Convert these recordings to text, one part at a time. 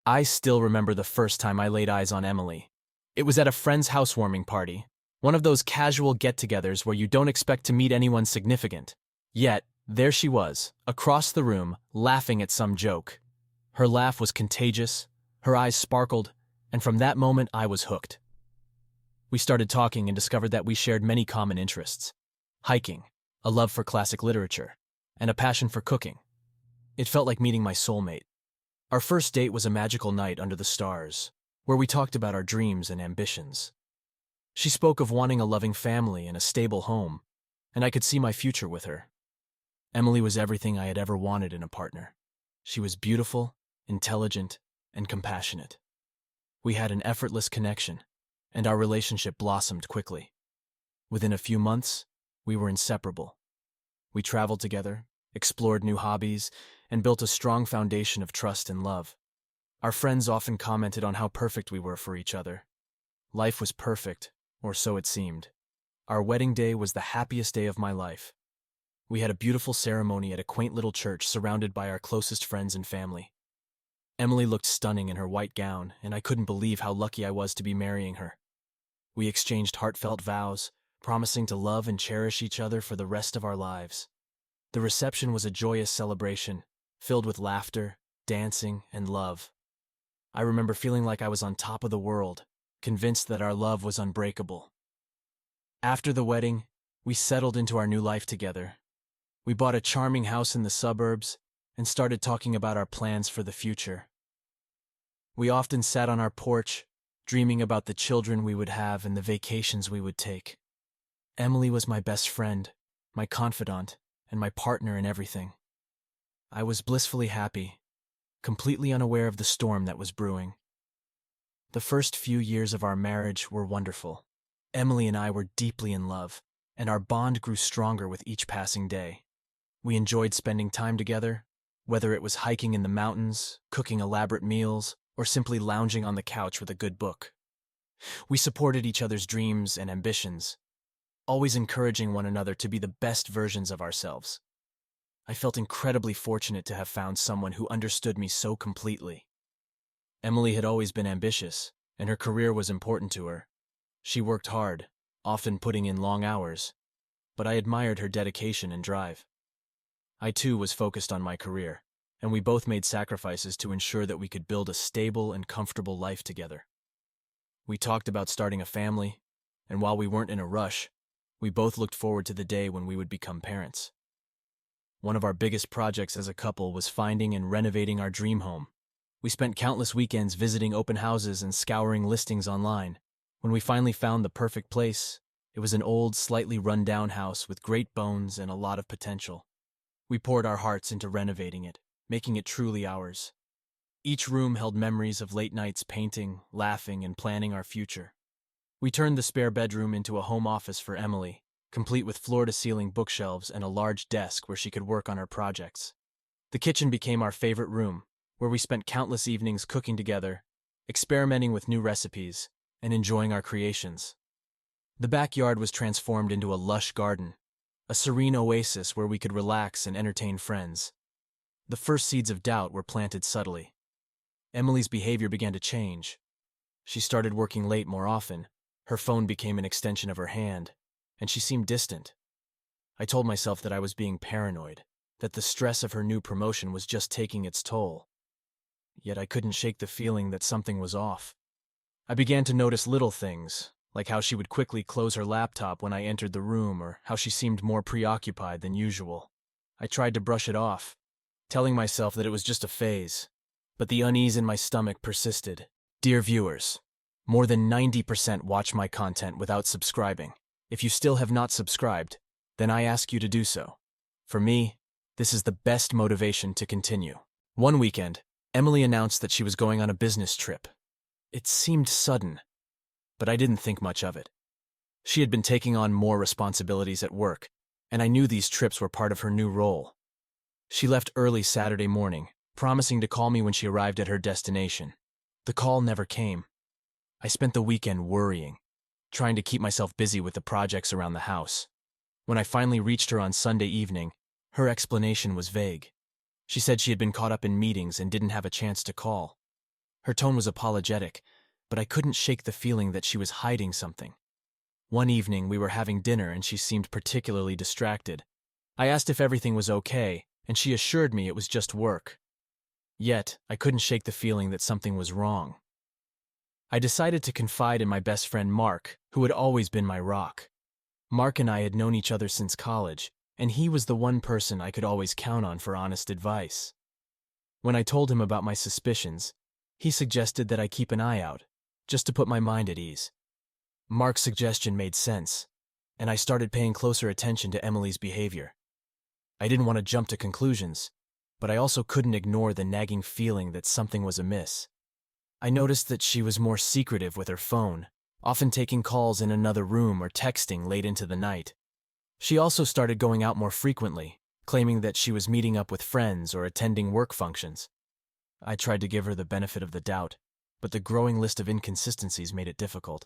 I still remember the first time I laid eyes on Emily. It was at a friend's housewarming party, one of those casual get-togethers where you don't expect to meet anyone significant. Yet, there she was, across the room, laughing at some joke. Her laugh was contagious, her eyes sparkled, and from that moment I was hooked. We started talking and discovered that we shared many common interests. Hiking, a love for classic literature, and a passion for cooking. It felt like meeting my soulmate. Our first date was a magical night under the stars, where we talked about our dreams and ambitions. She spoke of wanting a loving family and a stable home, and I could see my future with her. Emily was everything I had ever wanted in a partner. She was beautiful, intelligent, and compassionate. We had an effortless connection, and our relationship blossomed quickly. Within a few months, we were inseparable. We traveled together, explored new hobbies, and built a strong foundation of trust and love. Our friends often commented on how perfect we were for each other. Life was perfect, or so it seemed. Our wedding day was the happiest day of my life. We had a beautiful ceremony at a quaint little church surrounded by our closest friends and family. Emily looked stunning in her white gown, and I couldn't believe how lucky I was to be marrying her. We exchanged heartfelt vows, promising to love and cherish each other for the rest of our lives. The reception was a joyous celebration, filled with laughter, dancing, and love. I remember feeling like I was on top of the world, convinced that our love was unbreakable. After the wedding, we settled into our new life together. We bought a charming house in the suburbs and started talking about our plans for the future. We often sat on our porch, dreaming about the children we would have and the vacations we would take. Emily was my best friend, my confidant, and my partner in everything. I was blissfully happy, completely unaware of the storm that was brewing. The first few years of our marriage were wonderful. Emily and I were deeply in love, and our bond grew stronger with each passing day. We enjoyed spending time together, whether it was hiking in the mountains, cooking elaborate meals, or simply lounging on the couch with a good book. We supported each other's dreams and ambitions, always encouraging one another to be the best versions of ourselves. I felt incredibly fortunate to have found someone who understood me so completely. Emily had always been ambitious, and her career was important to her. She worked hard, often putting in long hours, but I admired her dedication and drive. I too was focused on my career, and we both made sacrifices to ensure that we could build a stable and comfortable life together. We talked about starting a family, and while we weren't in a rush, we both looked forward to the day when we would become parents. One of our biggest projects as a couple was finding and renovating our dream home. We spent countless weekends visiting open houses and scouring listings online. When we finally found the perfect place, it was an old, slightly run-down house with great bones and a lot of potential. We poured our hearts into renovating it, making it truly ours. Each room held memories of late nights painting, laughing, and planning our future. We turned the spare bedroom into a home office for Emily, complete with floor-to-ceiling bookshelves and a large desk where she could work on her projects. The kitchen became our favorite room, where we spent countless evenings cooking together, experimenting with new recipes, and enjoying our creations. The backyard was transformed into a lush garden, a serene oasis where we could relax and entertain friends. The first seeds of doubt were planted subtly. Emily's behavior began to change. She started working late more often, her phone became an extension of her hand, and she seemed distant. I told myself that I was being paranoid, that the stress of her new promotion was just taking its toll. Yet I couldn't shake the feeling that something was off. I began to notice little things, like how she would quickly close her laptop when I entered the room or how she seemed more preoccupied than usual. I tried to brush it off, telling myself that it was just a phase, but the unease in my stomach persisted. Dear viewers, more than 90% watch my content without subscribing. If you still have not subscribed, then I ask you to do so. For me, this is the best motivation to continue. One weekend, Emily announced that she was going on a business trip. It seemed sudden, but I didn't think much of it. She had been taking on more responsibilities at work, and I knew these trips were part of her new role. She left early Saturday morning, promising to call me when she arrived at her destination. The call never came. I spent the weekend worrying, trying to keep myself busy with the projects around the house. When I finally reached her on Sunday evening, her explanation was vague. She said she had been caught up in meetings and didn't have a chance to call. Her tone was apologetic, but I couldn't shake the feeling that she was hiding something. One evening, we were having dinner and she seemed particularly distracted. I asked if everything was okay, and she assured me it was just work. Yet, I couldn't shake the feeling that something was wrong. I decided to confide in my best friend Mark, who had always been my rock. Mark and I had known each other since college, and he was the one person I could always count on for honest advice. When I told him about my suspicions, he suggested that I keep an eye out, just to put my mind at ease. Mark's suggestion made sense, and I started paying closer attention to Emily's behavior. I didn't want to jump to conclusions, but I also couldn't ignore the nagging feeling that something was amiss. I noticed that she was more secretive with her phone, often taking calls in another room or texting late into the night. She also started going out more frequently, claiming that she was meeting up with friends or attending work functions. I tried to give her the benefit of the doubt, but the growing list of inconsistencies made it difficult.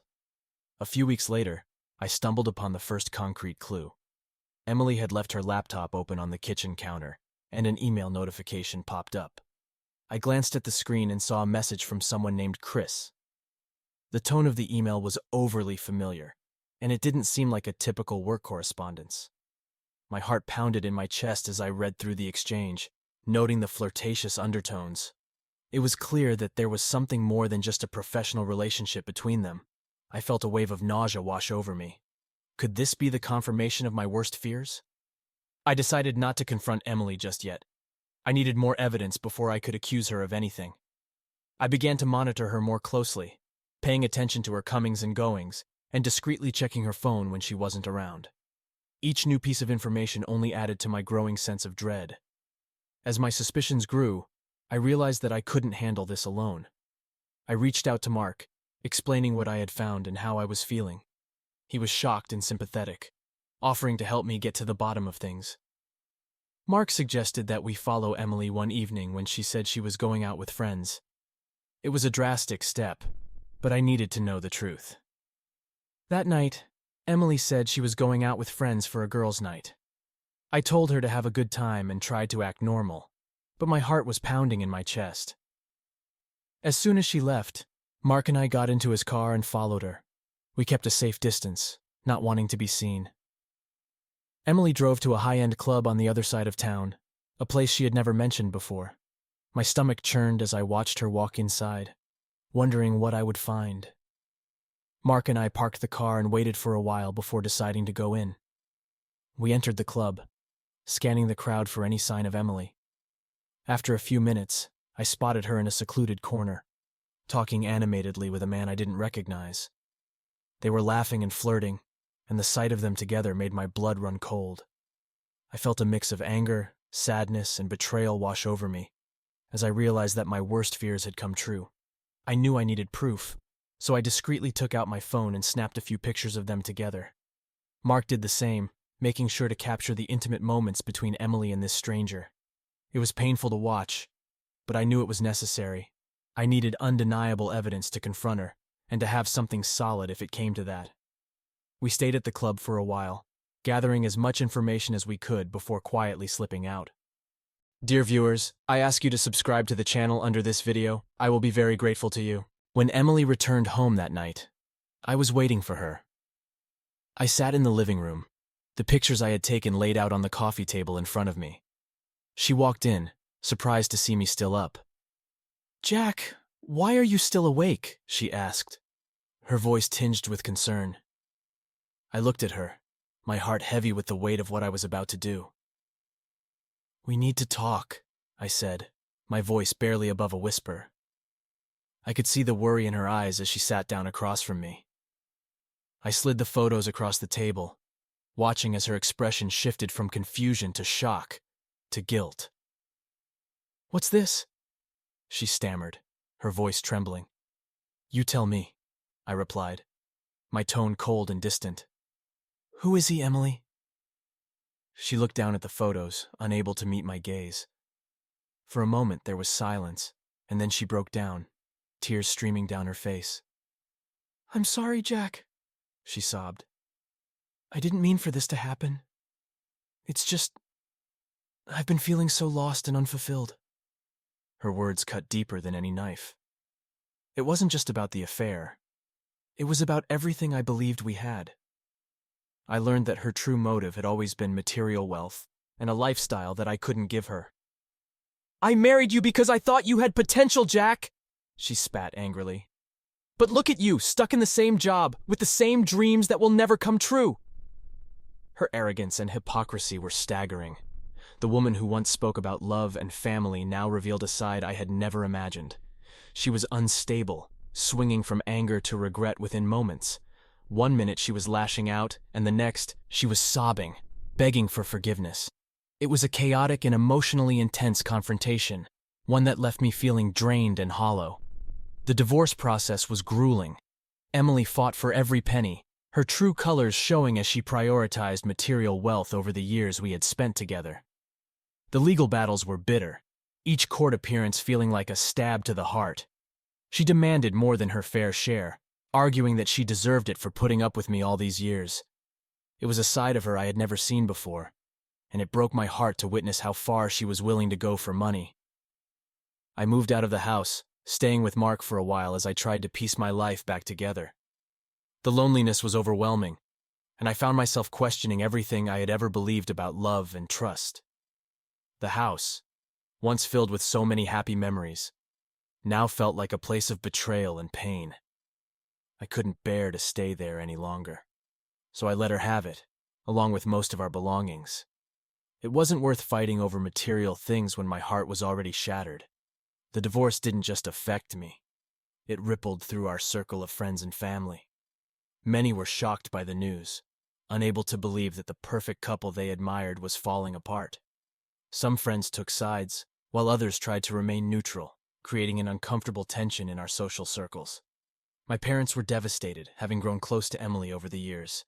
A few weeks later, I stumbled upon the first concrete clue. Emily had left her laptop open on the kitchen counter, and an email notification popped up. I glanced at the screen and saw a message from someone named Chris. The tone of the email was overly familiar, and it didn't seem like a typical work correspondence. My heart pounded in my chest as I read through the exchange, noting the flirtatious undertones. It was clear that there was something more than just a professional relationship between them. I felt a wave of nausea wash over me. Could this be the confirmation of my worst fears? I decided not to confront Emily just yet. I needed more evidence before I could accuse her of anything. I began to monitor her more closely, paying attention to her comings and goings, and discreetly checking her phone when she wasn't around. Each new piece of information only added to my growing sense of dread. As my suspicions grew, I realized that I couldn't handle this alone. I reached out to Mark, explaining what I had found and how I was feeling. He was shocked and sympathetic, offering to help me get to the bottom of things. Mark suggested that we follow Emily one evening when she said she was going out with friends. It was a drastic step, but I needed to know the truth. That night, Emily said she was going out with friends for a girls' night. I told her to have a good time and tried to act normal, but my heart was pounding in my chest. As soon as she left, Mark and I got into his car and followed her. We kept a safe distance, not wanting to be seen. Emily drove to a high-end club on the other side of town, a place she had never mentioned before. My stomach churned as I watched her walk inside, wondering what I would find. Mark and I parked the car and waited for a while before deciding to go in. We entered the club, scanning the crowd for any sign of Emily. After a few minutes, I spotted her in a secluded corner, talking animatedly with a man I didn't recognize. They were laughing and flirting, and the sight of them together made my blood run cold. I felt a mix of anger, sadness, and betrayal wash over me as I realized that my worst fears had come true. I knew I needed proof, so I discreetly took out my phone and snapped a few pictures of them together. Mark did the same, making sure to capture the intimate moments between Emily and this stranger. It was painful to watch, but I knew it was necessary. I needed undeniable evidence to confront her, and to have something solid if it came to that. We stayed at the club for a while, gathering as much information as we could before quietly slipping out. Dear viewers, I ask you to subscribe to the channel under this video. I will be very grateful to you. When Emily returned home that night, I was waiting for her. I sat in the living room, the pictures I had taken laid out on the coffee table in front of me. She walked in, surprised to see me still up. "Jack, why are you still awake?" she asked, her voice tinged with concern. I looked at her, my heart heavy with the weight of what I was about to do. "We need to talk," I said, my voice barely above a whisper. I could see the worry in her eyes as she sat down across from me. I slid the photos across the table, watching as her expression shifted from confusion to shock to guilt. "What's this?" she stammered, her voice trembling. "You tell me," I replied, my tone cold and distant. "Who is he, Emily?" She looked down at the photos, unable to meet my gaze. For a moment there was silence, and then she broke down, tears streaming down her face. "I'm sorry, Jack," she sobbed. "I didn't mean for this to happen. It's just, I've been feeling so lost and unfulfilled." Her words cut deeper than any knife. It wasn't just about the affair. It was about everything I believed we had. I learned that her true motive had always been material wealth and a lifestyle that I couldn't give her. "I married you because I thought you had potential, Jack," she spat angrily. "But look at you, stuck in the same job, with the same dreams that will never come true." Her arrogance and hypocrisy were staggering. The woman who once spoke about love and family now revealed a side I had never imagined. She was unstable, swinging from anger to regret within moments. One minute she was lashing out, and the next, she was sobbing, begging for forgiveness. It was a chaotic and emotionally intense confrontation, one that left me feeling drained and hollow. The divorce process was grueling. Emily fought for every penny, her true colors showing as she prioritized material wealth over the years we had spent together. The legal battles were bitter, each court appearance feeling like a stab to the heart. She demanded more than her fair share, arguing that she deserved it for putting up with me all these years. It was a side of her I had never seen before, and it broke my heart to witness how far she was willing to go for money. I moved out of the house, staying with Mark for a while as I tried to piece my life back together. The loneliness was overwhelming, and I found myself questioning everything I had ever believed about love and trust. The house, once filled with so many happy memories, now felt like a place of betrayal and pain. I couldn't bear to stay there any longer, so I let her have it, along with most of our belongings. It wasn't worth fighting over material things when my heart was already shattered. The divorce didn't just affect me. It rippled through our circle of friends and family. Many were shocked by the news, unable to believe that the perfect couple they admired was falling apart. Some friends took sides, while others tried to remain neutral, creating an uncomfortable tension in our social circles. My parents were devastated, having grown close to Emily over the years.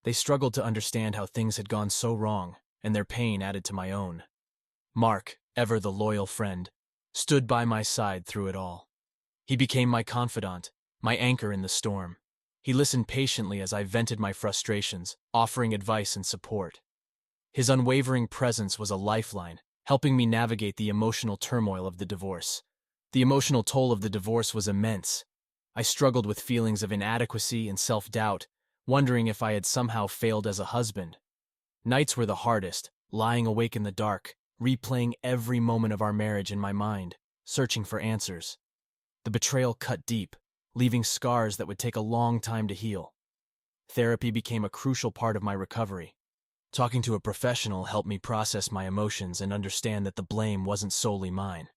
They struggled to understand how things had gone so wrong, and their pain added to my own. Mark, ever the loyal friend, stood by my side through it all. He became my confidant, my anchor in the storm. He listened patiently as I vented my frustrations, offering advice and support. His unwavering presence was a lifeline, helping me navigate the emotional turmoil of the divorce. The emotional toll of the divorce was immense. I struggled with feelings of inadequacy and self-doubt, wondering if I had somehow failed as a husband. Nights were the hardest, lying awake in the dark, replaying every moment of our marriage in my mind, searching for answers. The betrayal cut deep, leaving scars that would take a long time to heal. Therapy became a crucial part of my recovery. Talking to a professional helped me process my emotions and understand that the blame wasn't solely mine.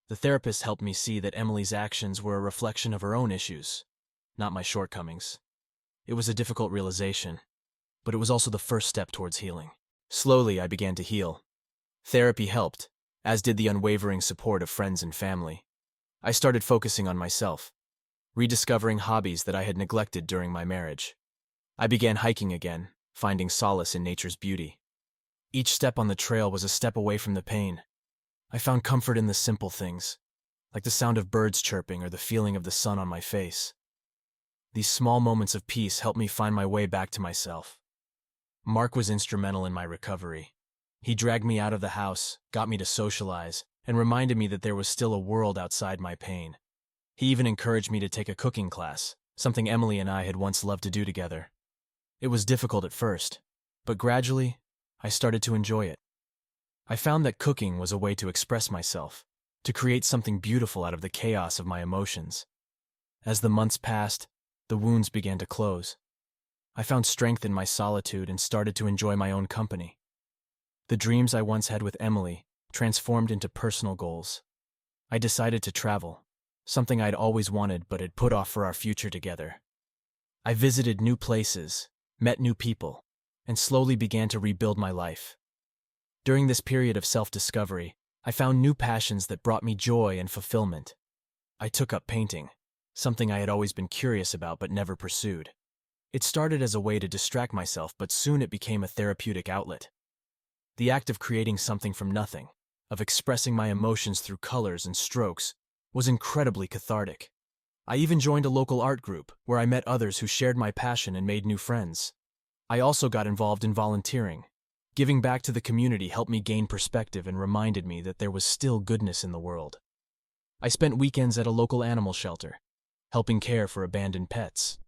The therapist helped me see that Emily's actions were a reflection of her own issues, not my shortcomings. It was a difficult realization, but it was also the first step towards healing. Slowly, I began to heal. Therapy helped, as did the unwavering support of friends and family. I started focusing on myself, rediscovering hobbies that I had neglected during my marriage. I began hiking again, finding solace in nature's beauty. Each step on the trail was a step away from the pain. I found comfort in the simple things, like the sound of birds chirping or the feeling of the sun on my face. These small moments of peace helped me find my way back to myself. Mark was instrumental in my recovery. He dragged me out of the house, got me to socialize, and reminded me that there was still a world outside my pain. He even encouraged me to take a cooking class, something Emily and I had once loved to do together. It was difficult at first, but gradually, I started to enjoy it. I found that cooking was a way to express myself, to create something beautiful out of the chaos of my emotions. As the months passed, the wounds began to close. I found strength in my solitude and started to enjoy my own company. The dreams I once had with Emily transformed into personal goals. I decided to travel, something I'd always wanted but had put off for our future together. I visited new places, met new people, and slowly began to rebuild my life. During this period of self-discovery, I found new passions that brought me joy and fulfillment. I took up painting, something I had always been curious about but never pursued. It started as a way to distract myself, but soon it became a therapeutic outlet. The act of creating something from nothing, of expressing my emotions through colors and strokes, was incredibly cathartic. I even joined a local art group, where I met others who shared my passion and made new friends. I also got involved in volunteering. Giving back to the community helped me gain perspective and reminded me that there was still goodness in the world. I spent weekends at a local animal shelter, helping care for abandoned pets.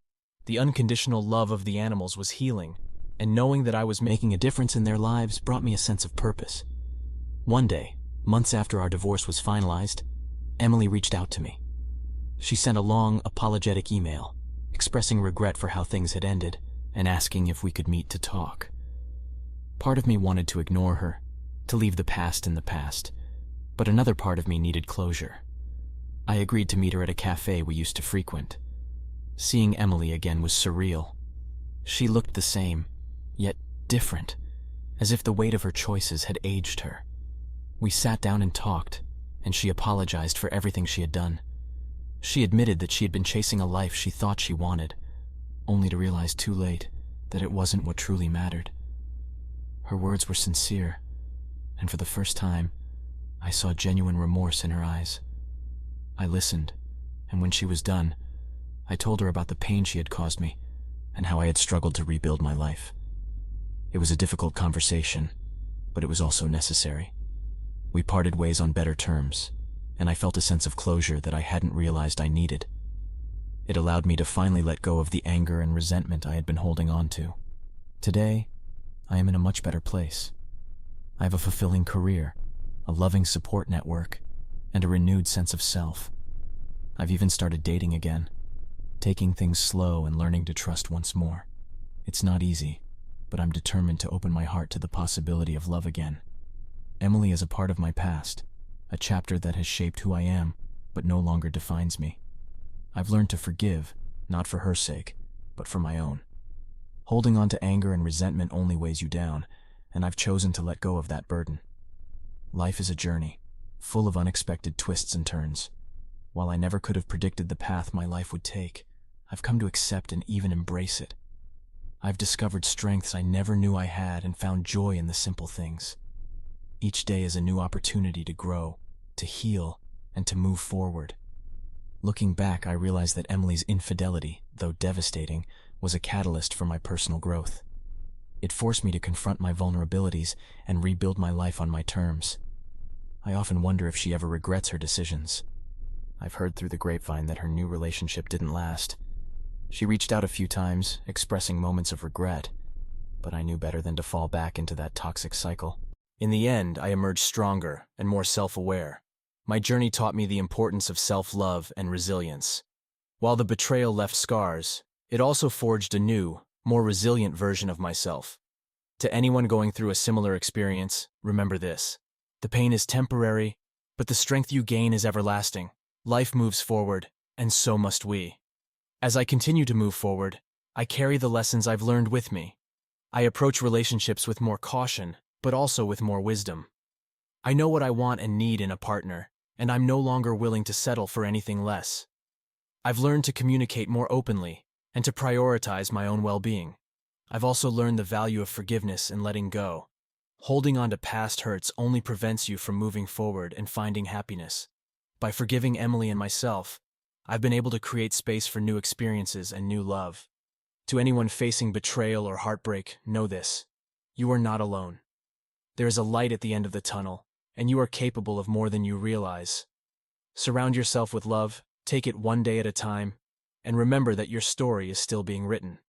The unconditional love of the animals was healing, and knowing that I was making a difference in their lives brought me a sense of purpose. One day, months after our divorce was finalized, Emily reached out to me. She sent a long, apologetic email, expressing regret for how things had ended and asking if we could meet to talk. Part of me wanted to ignore her, to leave the past in the past, but another part of me needed closure. I agreed to meet her at a cafe we used to frequent. Seeing Emily again was surreal. She looked the same, yet different, as if the weight of her choices had aged her. We sat down and talked, and she apologized for everything she had done. She admitted that she had been chasing a life she thought she wanted, only to realize too late that it wasn't what truly mattered. Her words were sincere, and for the first time, I saw genuine remorse in her eyes. I listened, and when she was done, I told her about the pain she had caused me and how I had struggled to rebuild my life. It was a difficult conversation, but it was also necessary. We parted ways on better terms, and I felt a sense of closure that I hadn't realized I needed. It allowed me to finally let go of the anger and resentment I had been holding on to. Today, I am in a much better place. I have a fulfilling career, a loving support network, and a renewed sense of self. I've even started dating again, taking things slow and learning to trust once more. It's not easy, but I'm determined to open my heart to the possibility of love again. Emily is a part of my past, a chapter that has shaped who I am, but no longer defines me. I've learned to forgive, not for her sake, but for my own. Holding on to anger and resentment only weighs you down, and I've chosen to let go of that burden. Life is a journey, full of unexpected twists and turns. While I never could have predicted the path my life would take, I've come to accept and even embrace it. I've discovered strengths I never knew I had and found joy in the simple things. Each day is a new opportunity to grow, to heal, and to move forward. Looking back, I realized that Emily's infidelity, though devastating, was a catalyst for my personal growth. It forced me to confront my vulnerabilities and rebuild my life on my terms. I often wonder if she ever regrets her decisions. I've heard through the grapevine that her new relationship didn't last. She reached out a few times, expressing moments of regret, but I knew better than to fall back into that toxic cycle. In the end, I emerged stronger and more self-aware. My journey taught me the importance of self-love and resilience. While the betrayal left scars, it also forged a new, more resilient version of myself. To anyone going through a similar experience, remember this. The pain is temporary, but the strength you gain is everlasting. Life moves forward, and so must we. As I continue to move forward, I carry the lessons I've learned with me. I approach relationships with more caution, but also with more wisdom. I know what I want and need in a partner, and I'm no longer willing to settle for anything less. I've learned to communicate more openly and to prioritize my own well-being. I've also learned the value of forgiveness and letting go. Holding on to past hurts only prevents you from moving forward and finding happiness. By forgiving Emily and myself, I've been able to create space for new experiences and new love. To anyone facing betrayal or heartbreak, know this. You are not alone. There is a light at the end of the tunnel, and you are capable of more than you realize. Surround yourself with love, take it one day at a time, and remember that your story is still being written.